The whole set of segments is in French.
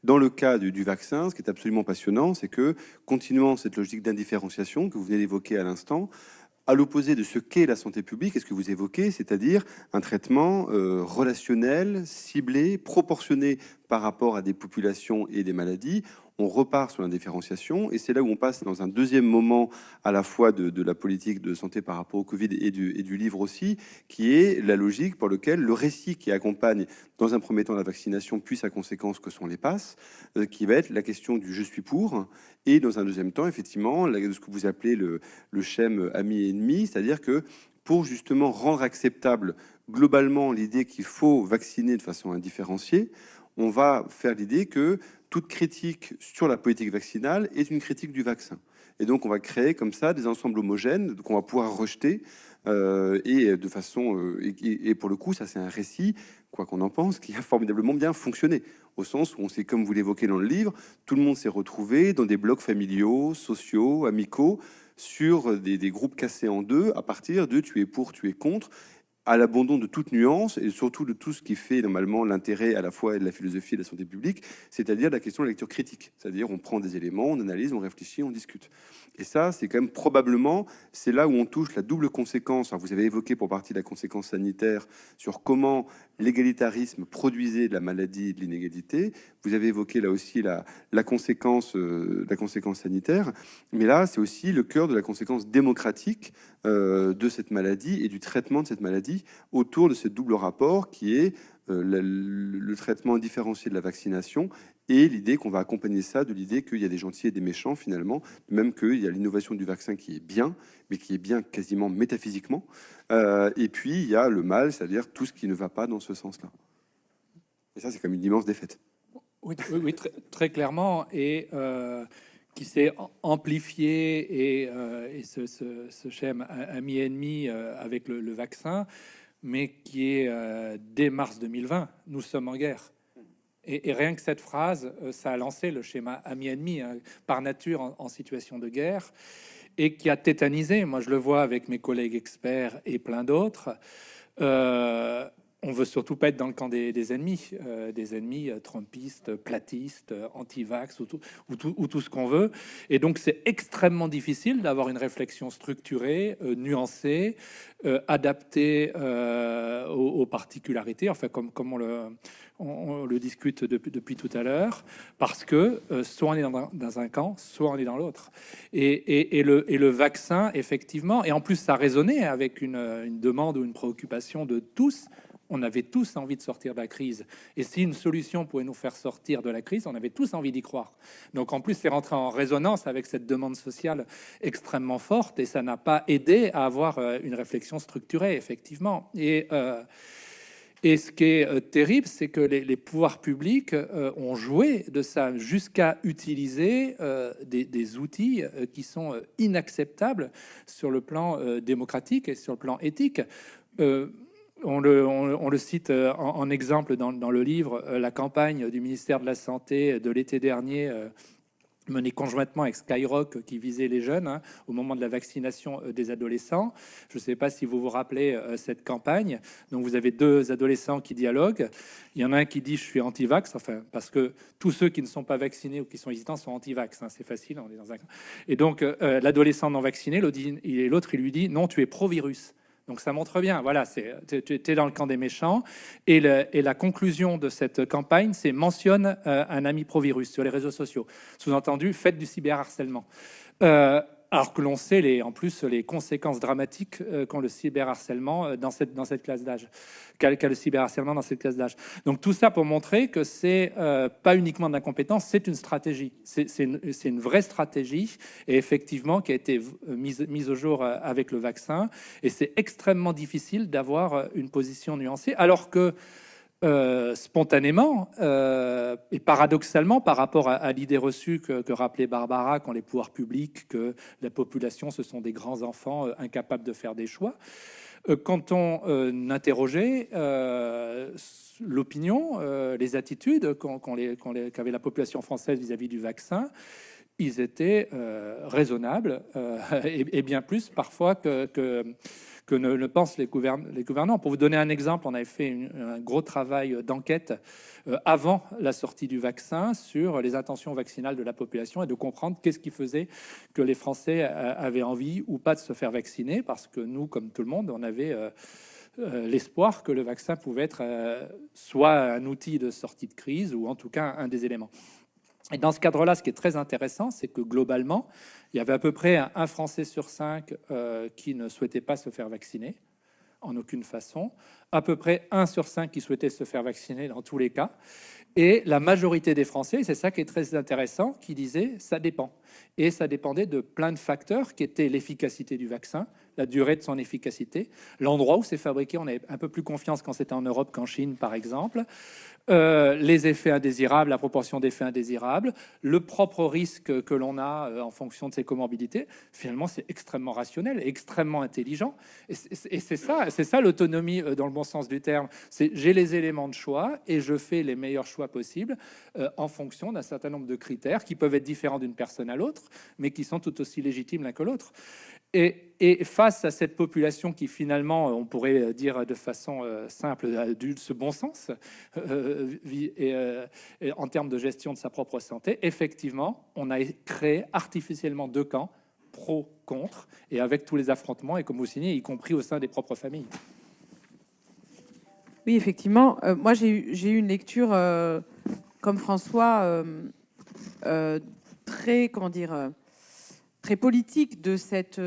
Dans le cas du vaccin, ce qui est absolument passionnant, c'est que, continuant cette logique d'indifférenciation que vous venez d'évoquer à l'instant, à l'opposé de ce qu'est la santé publique, et ce que vous évoquez, c'est-à-dire un traitement relationnel, ciblé, proportionné par rapport à des populations et des maladies, on repart sur l'indifférenciation, et c'est là où on passe dans un deuxième moment à la fois de la politique de santé par rapport au Covid et du livre aussi, qui est la logique pour laquelle le récit qui accompagne dans un premier temps la vaccination, puis sa conséquence que sont les passes, qui va être la question du « je suis pour », et dans un deuxième temps, effectivement, ce que vous appelez le schème ami et ennemi, c'est-à-dire que pour justement rendre acceptable globalement l'idée qu'il faut vacciner de façon indifférenciée, on va faire l'idée que toute critique sur la politique vaccinale est une critique du vaccin. Et donc, on va créer comme ça des ensembles homogènes qu'on va pouvoir rejeter. Et de façon... et pour le coup, ça, c'est un récit, quoi qu'on en pense, qui a formidablement bien fonctionné. Au sens où on s'est, comme vous l'évoquez dans le livre, tout le monde s'est retrouvé dans des blocs familiaux, sociaux, amicaux, sur des groupes cassés en deux, à partir de tu es pour, tu es contre, à l'abandon de toute nuance et surtout de tout ce qui fait normalement l'intérêt à la fois de la philosophie et de la santé publique, c'est-à-dire la question de la lecture critique. C'est-à-dire on prend des éléments, on analyse, on réfléchit, on discute. Et ça, c'est quand même probablement, c'est là où on touche la double conséquence. Alors vous avez évoqué pour partie la conséquence sanitaire sur comment l'égalitarisme produisait de la maladie et de l'inégalité. Vous avez évoqué là aussi la conséquence sanitaire. Mais là, c'est aussi le cœur de la conséquence démocratique de cette maladie et du traitement de cette maladie autour de ce double rapport qui est le traitement différencié de la vaccination et l'idée qu'on va accompagner ça de l'idée qu'il y a des gentils et des méchants finalement, même qu'il y a l'innovation du vaccin qui est bien, mais qui est bien quasiment métaphysiquement. Et puis il y a le mal, c'est-à-dire tout ce qui ne va pas dans ce sens-là. Et ça, c'est comme une immense défaite. Oui, très clairement. Et qui s'est amplifié et ce schème ami-ennemi avec le vaccin, mais qui est dès mars 2020, nous sommes en guerre. Et rien que cette phrase, ça a lancé le schéma ami-ennemi, hein, par nature en situation de guerre, et qui a tétanisé. Moi, je le vois avec mes collègues experts et plein d'autres. On veut surtout pas être dans le camp des ennemis trumpistes, platistes, anti-vax ou tout ce qu'on veut. Et donc, c'est extrêmement difficile d'avoir une réflexion structurée, nuancée, adaptée aux particularités, enfin, comme on le discute depuis tout à l'heure, parce que soit on est dans un camp, soit on est dans l'autre. Et le vaccin, effectivement, et en plus, ça résonnait avec une demande ou une préoccupation de tous. On avait tous envie de sortir de la crise. Et si une solution pouvait nous faire sortir de la crise, on avait tous envie d'y croire. Donc en plus, c'est rentré en résonance avec cette demande sociale extrêmement forte et ça n'a pas aidé à avoir une réflexion structurée, effectivement. Et ce qui est terrible, c'est que les pouvoirs publics ont joué de ça jusqu'à utiliser des outils qui sont inacceptables sur le plan démocratique et sur le plan éthique. On le cite en exemple dans le livre, la campagne du ministère de la Santé de l'été dernier, menée conjointement avec Skyrock, qui visait les jeunes, hein, au moment de la vaccination des adolescents. Je ne sais pas si vous vous rappelez cette campagne. Donc vous avez deux adolescents qui dialoguent. Il y en a un qui dit « je suis anti-vax », enfin, parce que tous ceux qui ne sont pas vaccinés ou qui sont hésitants sont anti-vax. Hein, c'est facile, on est dans un... Et donc l'adolescent non vacciné, l'autre, il lui dit « non, tu es pro-virus ». Donc ça montre bien, voilà, tu es dans le camp des méchants. Et la conclusion de cette campagne, c'est mentionne un ami pro-virus sur les réseaux sociaux. Sous-entendu, faites du cyberharcèlement. Alors que l'on sait en plus les conséquences dramatiques qu'ont le cyberharcèlement dans cette classe d'âge. Qu'a le cyberharcèlement dans cette classe d'âge. Donc tout ça pour montrer que c'est pas uniquement de l'incompétence, c'est une stratégie. C'est une vraie stratégie et effectivement qui a été mise au jour avec le vaccin. Et c'est extrêmement difficile d'avoir une position nuancée, alors que spontanément et paradoxalement par rapport à l'idée reçue que rappelait Barbara, qu'ont les pouvoirs publics, que la population, ce sont des grands enfants incapables de faire des choix. Quand on interrogeait l'opinion, les attitudes qu'avait la population française vis-à-vis du vaccin, ils étaient raisonnables et bien plus parfois que ne pensent les gouvernants. Pour vous donner un exemple, on avait fait un gros travail d'enquête avant la sortie du vaccin sur les intentions vaccinales de la population et de comprendre qu'est-ce qui faisait que les Français avaient envie ou pas de se faire vacciner, parce que nous, comme tout le monde, on avait l'espoir que le vaccin pouvait être soit un outil de sortie de crise ou en tout cas un des éléments. Et dans ce cadre-là, ce qui est très intéressant, c'est que globalement, il y avait à peu près un Français sur 5 qui ne souhaitait pas se faire vacciner, en aucune façon. À peu près 1 sur 5 qui souhaitait se faire vacciner dans tous les cas. Et la majorité des Français, c'est ça qui est très intéressant, qui disaient « ça dépend ». Et ça dépendait de plein de facteurs qui étaient l'efficacité du vaccin, la durée de son efficacité, l'endroit où c'est fabriqué. On avait un peu plus confiance quand c'était en Europe qu'en Chine, par exemple. Les effets indésirables, la proportion d'effets indésirables, le propre risque que l'on a en fonction de ses comorbidités. Finalement, c'est extrêmement rationnel, extrêmement intelligent. Et c'est ça l'autonomie dans le bon sens du terme. C'est j'ai les éléments de choix et je fais les meilleurs choix possibles en fonction d'un certain nombre de critères qui peuvent être différents d'une personne à l'autre, mais qui sont tout aussi légitimes l'un que l'autre. Et face à cette population qui finalement, on pourrait dire de façon simple, a dû ce bon sens et en termes de gestion de sa propre santé, effectivement, on a créé artificiellement 2 camps, pro, contre, et avec tous les affrontements, et comme vous signez, y compris au sein des propres familles. Oui, effectivement. Moi, j'ai eu une lecture, comme François, très, comment dire... très politique de cette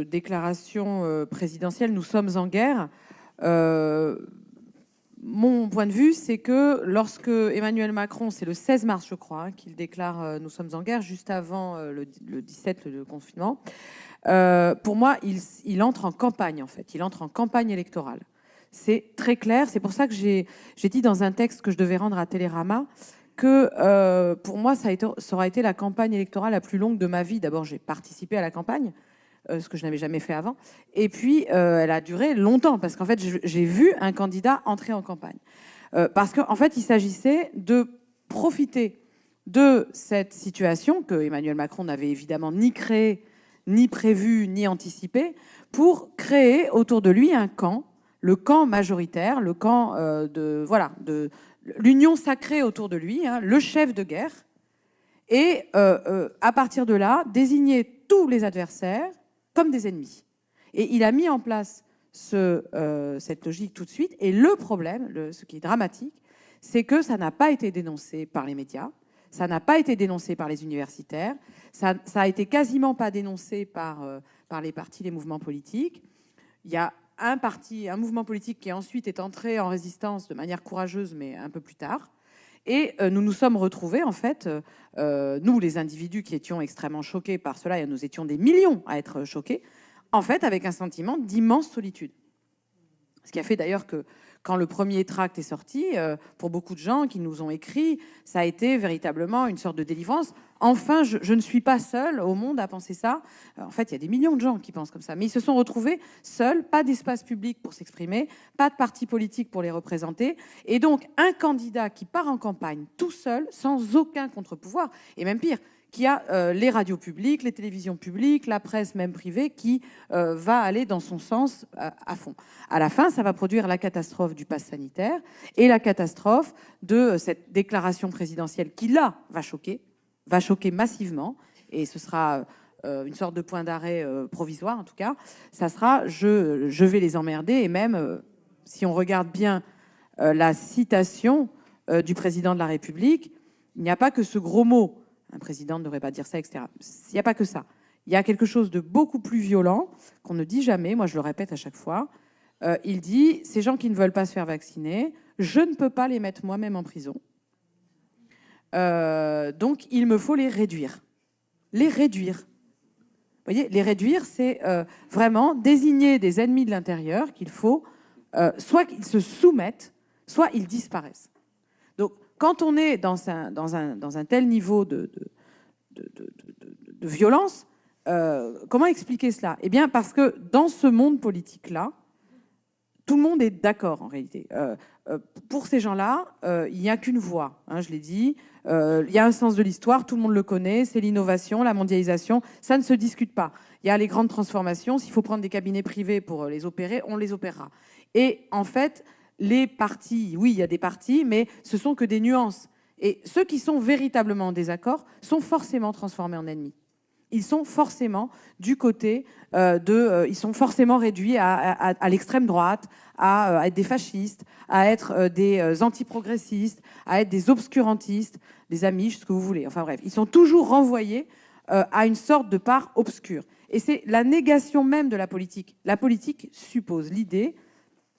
déclaration présidentielle. Nous sommes en guerre. Mon point de vue, c'est que lorsque Emmanuel Macron, c'est le 16 mars, je crois, qu'il déclare nous sommes en guerre, juste avant le 17, le confinement, pour moi, il entre en campagne, en fait. Il entre en campagne électorale. C'est très clair. C'est pour ça que j'ai dit dans un texte que je devais rendre à Télérama que pour moi, ça aura été la campagne électorale la plus longue de ma vie. D'abord, j'ai participé à la campagne, ce que je n'avais jamais fait avant. Et puis, elle a duré longtemps, parce qu'en fait, j'ai vu un candidat entrer en campagne. Parce qu'en fait, il s'agissait de profiter de cette situation que Emmanuel Macron n'avait évidemment ni créée, ni prévue, ni anticipée, pour créer autour de lui un camp, le camp majoritaire, le camp de l'union sacrée autour de lui, hein, le chef de guerre, et à partir de là, désigner tous les adversaires comme des ennemis. Et il a mis en place cette logique tout de suite. Et le problème, ce qui est dramatique, c'est que ça n'a pas été dénoncé par les médias, ça n'a pas été dénoncé par les universitaires, ça a été quasiment pas dénoncé par les partis, les mouvements politiques. Il y a un mouvement politique qui ensuite est entré en résistance de manière courageuse, mais un peu plus tard. Et nous nous sommes retrouvés, en fait, nous, les individus qui étions extrêmement choqués par cela, et nous étions des millions à être choqués, en fait, avec un sentiment d'immense solitude. Ce qui a fait d'ailleurs que, quand le premier tract est sorti, pour beaucoup de gens qui nous ont écrit, ça a été véritablement une sorte de délivrance. Enfin, je ne suis pas seule au monde à penser ça. En fait, il y a des millions de gens qui pensent comme ça. Mais ils se sont retrouvés seuls, pas d'espace public pour s'exprimer, pas de parti politique pour les représenter. Et donc, un candidat qui part en campagne tout seul, sans aucun contre-pouvoir, et même pire, qui a les radios publiques, les télévisions publiques, la presse même privée, qui va aller dans son sens à fond. À la fin, ça va produire la catastrophe du pass sanitaire et la catastrophe de cette déclaration présidentielle qui, là, va choquer massivement, et ce sera une sorte de point d'arrêt provisoire, en tout cas. Ça sera « je vais les emmerder », et même, si on regarde bien la citation du président de la République, il n'y a pas que ce gros mot. Un président ne devrait pas dire ça, etc. Il n'y a pas que ça. Il y a quelque chose de beaucoup plus violent qu'on ne dit jamais. Moi, je le répète à chaque fois. Il dit, ces gens qui ne veulent pas se faire vacciner, je ne peux pas les mettre moi-même en prison. Donc, il me faut les réduire. Les réduire. Vous voyez, les réduire, c'est vraiment désigner des ennemis de l'intérieur qu'il faut, soit qu'ils se soumettent, soit ils disparaissent. Donc, quand on est dans un tel niveau de violence, comment expliquer cela? Eh bien, parce que dans ce monde politique-là, tout le monde est d'accord en réalité. Pour ces gens-là, il n'y a qu'une voie, hein, je l'ai dit. Il y a un sens de l'histoire, tout le monde le connaît, c'est l'innovation, la mondialisation, ça ne se discute pas. Il y a les grandes transformations, s'il faut prendre des cabinets privés pour les opérer, on les opérera. Et en fait, les partis, oui, il y a des partis, mais ce sont que des nuances. Et ceux qui sont véritablement en désaccord sont forcément transformés en ennemis. Ils sont forcément du côté ils sont forcément réduits à l'extrême droite, à être des fascistes, à être des antiprogressistes, à être des obscurantistes, des amiches, ce que vous voulez. Enfin bref, ils sont toujours renvoyés à une sorte de part obscure. Et c'est la négation même de la politique. La politique suppose l'idée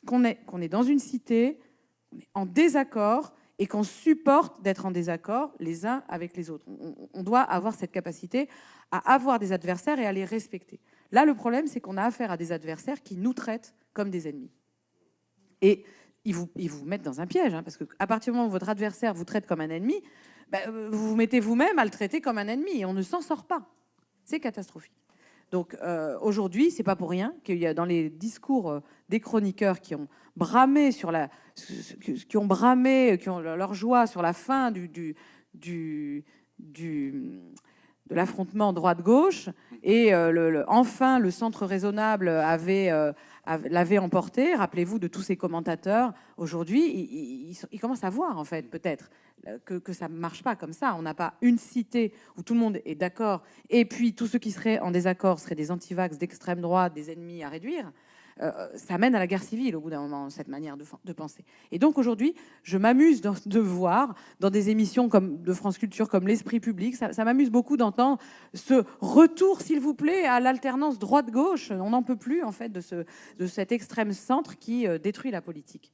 qu'on est dans une cité, on est en désaccord et qu'on supporte d'être en désaccord les uns avec les autres. On doit avoir cette capacité à avoir des adversaires et à les respecter. Là, le problème, c'est qu'on a affaire à des adversaires qui nous traitent comme des ennemis. Et ils vous mettent dans un piège, hein, parce qu'à partir du moment où votre adversaire vous traite comme un ennemi, vous vous mettez vous-même à le traiter comme un ennemi et on ne s'en sort pas. C'est catastrophique. Donc aujourd'hui, c'est pas pour rien qu'il y a dans les discours des chroniqueurs qui ont bramé qui ont leur joie sur la fin de l'affrontement droite-gauche et enfin le centre raisonnable l'avait emporté. Rappelez-vous de tous ces commentateurs. Aujourd'hui, ils commencent à voir en fait peut-être que ça ne marche pas comme ça. On n'a pas une cité où tout le monde est d'accord et puis tous ceux qui seraient en désaccord seraient des antivax d'extrême droite, des ennemis à réduire. Ça mène à la guerre civile au bout d'un moment, cette manière de penser. Et donc aujourd'hui, je m'amuse de voir dans des émissions comme de France Culture, comme L'Esprit public, ça m'amuse beaucoup d'entendre ce retour, s'il vous plaît, à l'alternance droite-gauche. On n'en peut plus en fait de cet extrême centre qui détruit la politique.